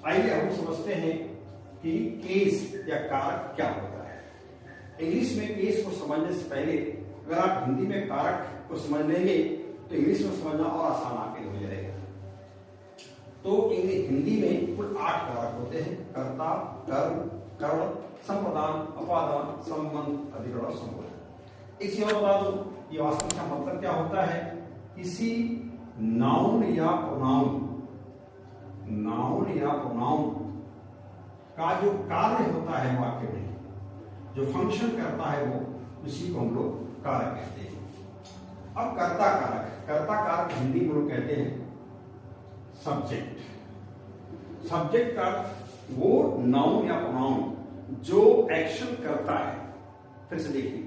आइए हम समझते हैं कि केस या कारक क्या होता है। इंग्लिश में केस को समझने से पहले अगर आप हिंदी में कारक को समझ लेंगे तो इंग्लिश में समझना और आसान आपके हो जाएगा। तो हिंदी में कुल 8 कारक होते हैं: कर्ता, कर्म, करण, संप्रदान, अपादान, संबंध, अधिकरण और संबोधन। एक चीज और बता दूं, ये वास्तव का मतलब क्या होता है? किसी नाउन या प्रोनाउन का जो कार्य होता है वाक्य में, जो फंक्शन करता है वो, उसी को हम लोग कारक कहते हैं। अब कर्ता कारक हिंदी में लोग कहते हैं सब्जेक्ट। सब्जेक्ट का वो नाउन या प्रोनाउन जो एक्शन करता है। फिर से देखिए,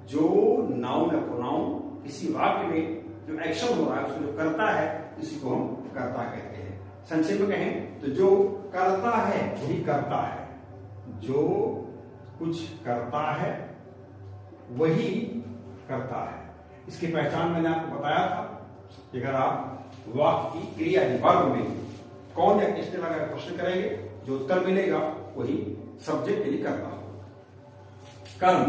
जो नाउन या प्रोनाउन किसी वाक्य में जो एक्शन हो रहा है उसको जो करता है, इसी को हम कर्ता कहते हैं। संक्षेप में कहें तो जो करता है वही करता है, जो कुछ करता है वही करता है। इसकी पहचान मैंने आपको बताया था कि अगर आप वाक्य की क्रिया वर्ग में कौन या किसने लगा प्रश्न करेंगे, जो उत्तर मिलेगा वही सब्जेक्ट यानी कर्ता होगा। कर्म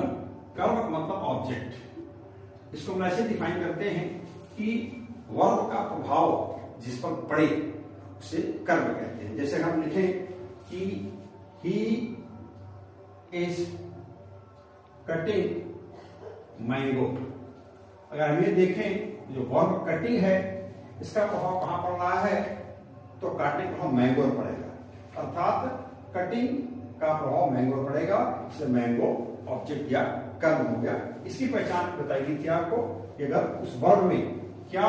का मतलब ऑब्जेक्ट। इसको हम ऐसे डिफाइन करते हैं कि वर्ब का प्रभाव जिस पर पड़े उसे कर्म कहते हैं। जैसे हम लिखें कि ही इज कटिंग मैंगो, अगर हम ये देखें जो वर्ब कटिंग है इसका प्रभाव कहां पड़ रहा है, तो काटने का प्रभाव मैंगो पर पड़ेगा, अर्थात कटिंग का प्रभाव मैंगो पर पड़ेगा, इसलिए मैंगो ऑब्जेक्ट या कर्म हो गया। इसकी पहचान बताई गई थी आपको कि अगर उस वर्ब में क्या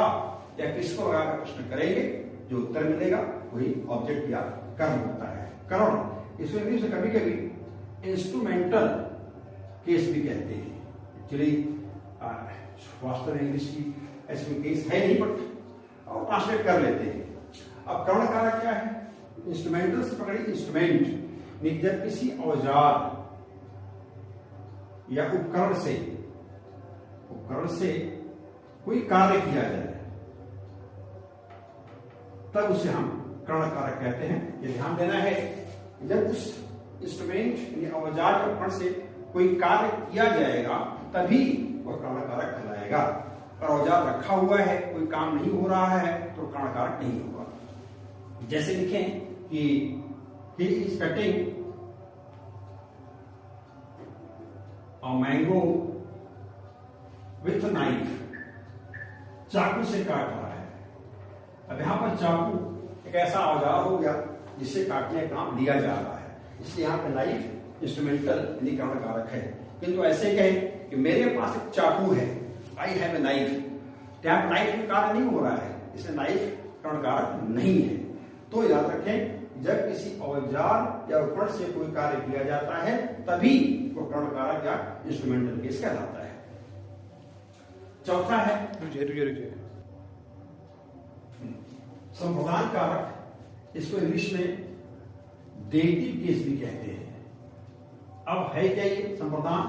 या किसको लगाकर प्रश्न करेंगे, जो उत्तर मिलेगा वही ऑब्जेक्ट या कर्म होता है। करण इसको इंग्लिश में कभी कभी इंस्ट्रूमेंटल केस भी कहते हैं। एक्चुअली वास्तव में इंग्लिश की ऐसी कोई केस है नहीं, बट और ट्रांसलेट कर लेते हैं। अब करण कारक क्या है? इंस्ट्रूमेंटल से पकड़ी इंस्ट्रूमेंट, जब किसी औजार या उपकरण से कोई कार्य किया जाए तब उसे हम करण कारक कहते हैं। ये ध्यान देना है, जब उस इंस्ट्रूमेंट यानी औजार या उपकरण से कोई कार्य किया जाएगा तभी वह करण कारक कहलाएगा। और औजार रखा हुआ है, कोई काम नहीं हो रहा है, तो करण कारक नहीं होगा। जैसे लिखें कि he is cutting a mango with a knife, चाकू से काट रहा है। अब यहां पर चाकू एक ऐसा औजार हो गया जिससे काटने का काम लिया जा रहा है, इसलिए यहां पर नाइफ इंस्ट्रूमेंटल यानी करण कारक है। किंतु ऐसे कहें कि मेरे पास एक चाकू है, I have a knife, tap knife में कार्य नहीं हो रहा है, इसलिए नाइफ करण कारक नहीं है। तो याद रखें, जब किसी औजार या उपकरण से कोई कार्य किया जाता है तभी वो करण कारक या इंस्ट्रूमेंटल केस कहलाता है। चौथा है संप्रदान कारक। इसको इंग्लिश में डेटिव केस भी कहते हैं। अब है क्या ये संप्रदान?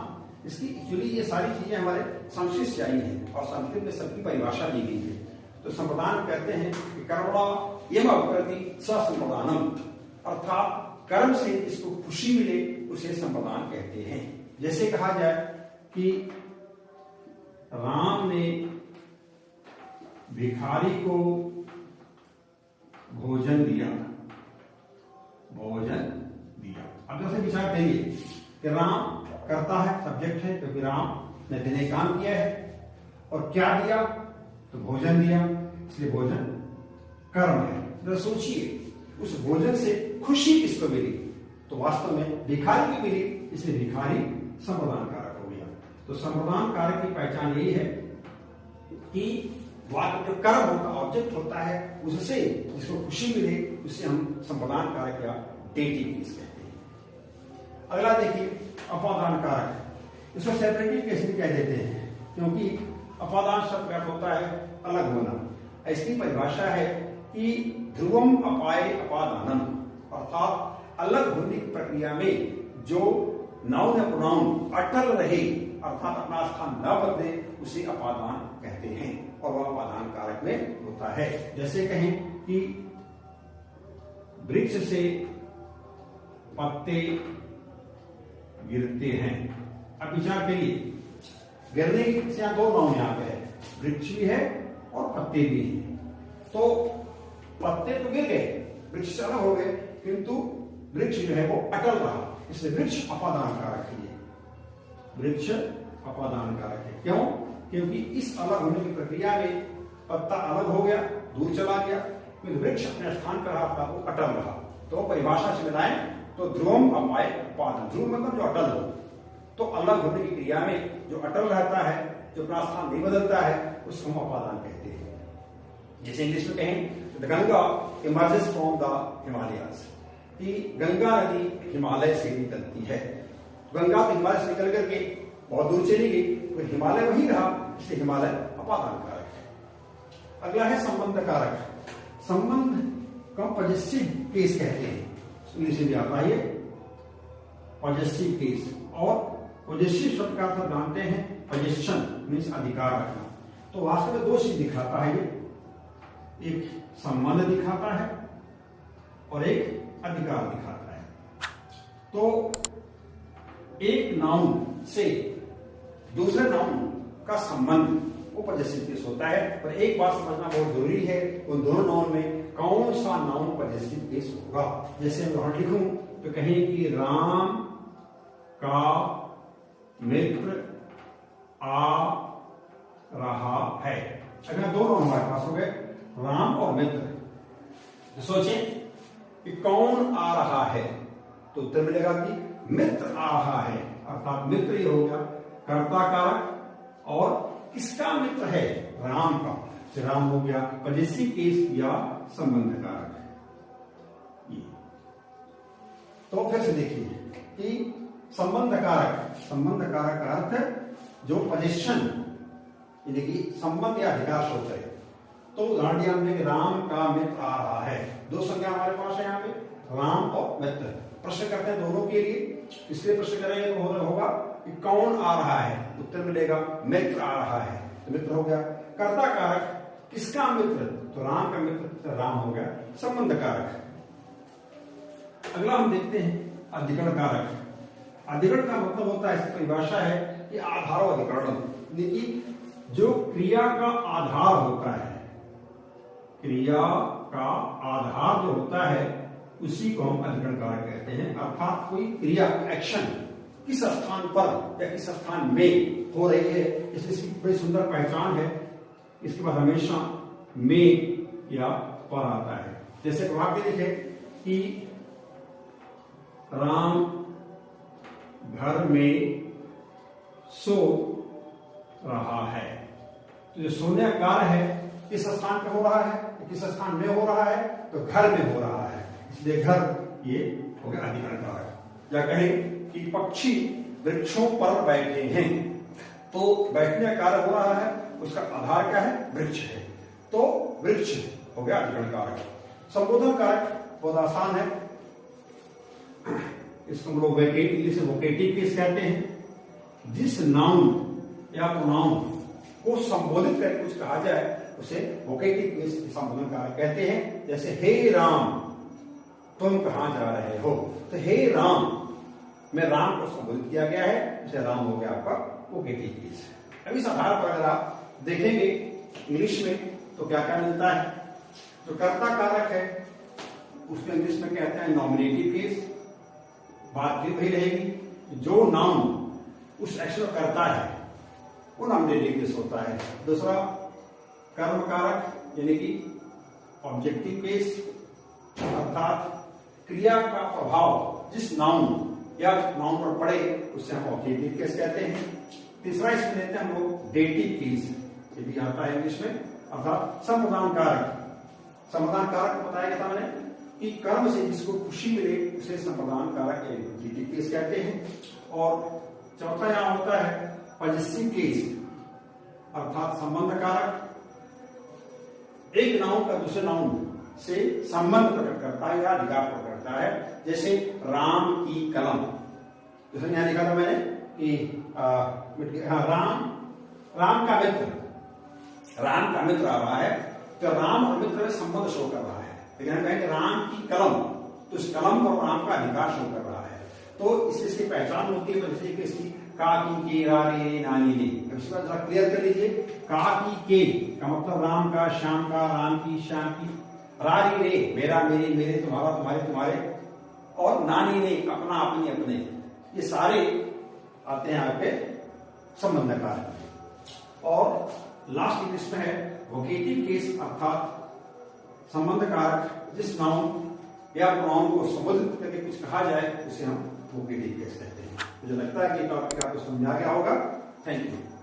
इसकी एक्चुअली ये सारी चीजें हमारे संस्कृत से आई हैं और संस्कृत में सबकी परिभाषा दी गई है। तो संप्रदान कहते हैं कि कर्मणा एवं अवकृति संप्रदानम, अर्थात कर्म से इसको खुशी मिले उसे संप्रदान कहते हैं। जैसे कहा जाए कि राम ने भिखारी को भोजन दिया। अब जैसे विचार करिए कि राम करता है, सब्जेक्ट है, क्योंकि राम ने दिन काम किया है, और क्या दिया? तो भोजन दिया, इसलिए भोजन कर्म है। तो सोचिए उस भोजन से खुशी किसको मिली? तो वास्तव में भिखारी को मिली, इसलिए भिखारी संप्रदान कारक हो गया। तो संप्रदान कारक की पहचान यही है कि वाक्य जो कर्म होता ऑब्जेक्ट होता है, उससे जिसको खुशी मिले उससे हम संप्रदान कारक या डेटिव केस कहते हैं। अगला देखिए अपादान कारक। इसको सेपरेटिव केस भी कह देते हैं, क्योंकि अपादान शब्द का होता है अलग होना। इसकी परिभाषा है कि ध्रुवम अपाए अपादानम, अर्थात अलग होने की प्रक्रिया में जो नाउन या प्रोनाउन अटल रहे, अर्थात अपना स्थान न बदले, उसे अपादान कहते हैं और वह अपादान कारक में होता है। जैसे कहें कि वृक्ष से पत्ते गिरते हैं। अब विचार करिए, गिरने की दो नाउन यहाँ पे है, वृक्ष भी है और पत्ते भी हैं। तो पत्ते तो गिर गए, वृक्ष से अलग हो गए, किंतु वृक्ष जो है वो अटल रहा, इसलिए वृक्ष अपादान कारक है। वृक्ष अपादान कारक है। क्यों? क्योंकि इस अलग होने की प्रक्रिया में पत्ता अलग हो गया, दूर चला गया, फिर वृक्ष अपने स्थान पर रहा था, वो अटल रहा। तो परिभाषा से मिलाएं तो ध्रुवम अपाय उपादान, ध्रुव मतलब जो अटल हो, तो अलग होने की क्रिया में जो अटल रहता है, जो अपना स्थान नहीं बदलता है, उसको हम अपादान कहते हैं। जैसे इंग्लिश में कहें the Ganga emerges from the Himalayas, कि गंगा नदी हिमालय से निकलती है। गंगा तो हिमालय से निकल करके बहुत दूर चली गई, तो हिमालय वही रहा, इसलिए हिमालय अपादान कारक है। अगला है संबंध कारक। संबंध को पॉजेसिव केस कहते हैं, इंग्लिश में आता है पॉजेसिव केस। और पॉजेसिव शब्द का अर्थ जानते हैं पॉजेशन मीन्स अधिकार रखना। तो वास्तव में दो चीज दिखाता है ये, एक संबंध दिखाता है और एक अधिकार दिखाता है। तो एक नाउन से दूसरे नाउन का संबंध वो पॉजेसिव केस होता है। पर एक बात समझना बहुत जरूरी है, उन दोनों नाउन में कौन सा नाउन पॉजेसिव केस होगा। जैसे मैं वहां लिखूं तो कहें कि राम का मित्र आ रहा है। अगर दो नाउन हमारे पास हो गए, राम और मित्र, तो सोचें कि कौन आ रहा है, तो उत्तर मिलेगा कि मित्र आ रहा है, अर्थात मित्र ही हो गया कर्ता कारक। और किसका मित्र है? राम का, तो राम हो गया पॉजेसिव केस या संबंध कारक। तो फिर से देखिए कि संबंध कारक, संबंध कारक का अर्थ जो पॉजेशन यानी कि संबंध या अधिकार सोच है। तो उदाहरण दिया हमने कि राम का मित्र आ रहा है, दो संज्ञा हमारे पास है यहाँ पे, राम और मित्र। प्रश्न करते हैं दोनों के लिए, इसलिए प्रश्न करेंगे तो होगा कि कौन आ रहा है, उत्तर मिलेगा मित्र आ रहा है, तो मित्र हो गया। कर्ता कारक किसका मित्र, तो राम का मित्र, तो राम हो गया संबंध कारक। अगला हम देखते हैं अधिकरण कारक। अधिकरण का मतलब होता है, इसकी परिभाषा है कि आधार अधिकरण, जो क्रिया का आधार होता है, क्रिया का आधार जो होता है उसी को हम अधिकरण कारक कहते हैं। अर्थात कोई क्रिया, एक्शन किस स्थान पर या किस स्थान में हो रही है, इसकी बड़ी सुंदर पहचान है। इसके बाद हमेशा में या पर आता है। जैसे वाक्य लिखे कि राम घर में सो रहा है, तो जो सोने का कार्य है किस स्थान पे हो रहा है, किस स्थान में हो रहा है, तो घर में हो रहा है, इसलिए घर ये हो गया अधिकरण कारक। या कहें कि पक्षी वृक्षों पर बैठे हैं, तो बैठने का कार्य हो रहा है, उसका आधार क्या है, वृक्ष है, तो वृक्ष हो गया अधिकरण कारक। संबोधन कारक बहुत आसान है, इसको हम लोग इंग्लिश में वोकेटिव केस कहते हैं। जिस नाउन या प्रोनाउन को संबोधित करके कुछ कहा जाए उसे वोकेटिव केस संबोधन कारक कहते हैं। जैसे हे राम तुम कहां जा रहे हो, तो हे राम में राम को संबोधित किया गया है, इसे राम हो गया आपका वोकेटिव केस। अब इस आधार पर अगर आप देखेंगे इंग्लिश में तो क्या क्या मिलता है। जो कर्ता कारक है उसको इंग्लिश में कहते हैं नॉमिनेटिव केस। बात फिर वही रहेगी, जो नाउन उस एक्शन को करता है वो नॉमिनेटिव केस होता है। दूसरा कर्म कारक यानी कि ऑब्जेक्टिव केस, अर्थात क्रिया का प्रभाव जिस नाउन या नाउन पर पड़े उससे हम ऑब्जेक्टिव केस कहते हैं। तीसरा इसमें लेते हैं हम लोग डेटिव केस, ये भी आता है इंग्लिश में, अर्थात समाधान कारक। समाधान कारक बताया गया था मैंने कि कर्म से जिसको खुशी मिले उसे समाधान कारक डेटिव केस कहते हैं। और चौथा यहां होता है पॉजेसिव केस, अर्थात संबंध कारक। एक नाउन का दूसरे नाउन से संबंध प्रकट करता है या अधिकार प्रकट करता है। जैसे राम की कलम, जैसे यहां लिखा था मैंने कि राम का मित्र, राम का मित्र आ रहा है, तो राम और मित्र में संबंध शो कर रहा है। लेकिन हम कहेंगे राम की कलम, तो इस कलम और राम का अधिकार शो कर रहा है। तो इससे इसकी पहचान होती है। जैसे कि इसकी का की के रा रे नानी ने, इसके बाद जरा क्लियर कर लीजिए। का की के का मतलब राम का, श्याम का, राम की, श्याम की, रा री रे मेरा, मेरे, मेरे, तुम्हारा, तुम्हारे, तुम्हारे, और नानी ने अपना, अपनी, अपने, ये सारे आते हैं यहाँ पे संबंध कारक। और लास्ट इसमें है वोकेटिव केस, अर्थात संबंध कारक जिस नाउन या प्रोनाउन को संबोधित करके कुछ कहा जाए उसे हम वोकेटिव केस कहते हैं। मुझे लगता है कि टॉपिक आपको समझ आ गया होगा। Thank you.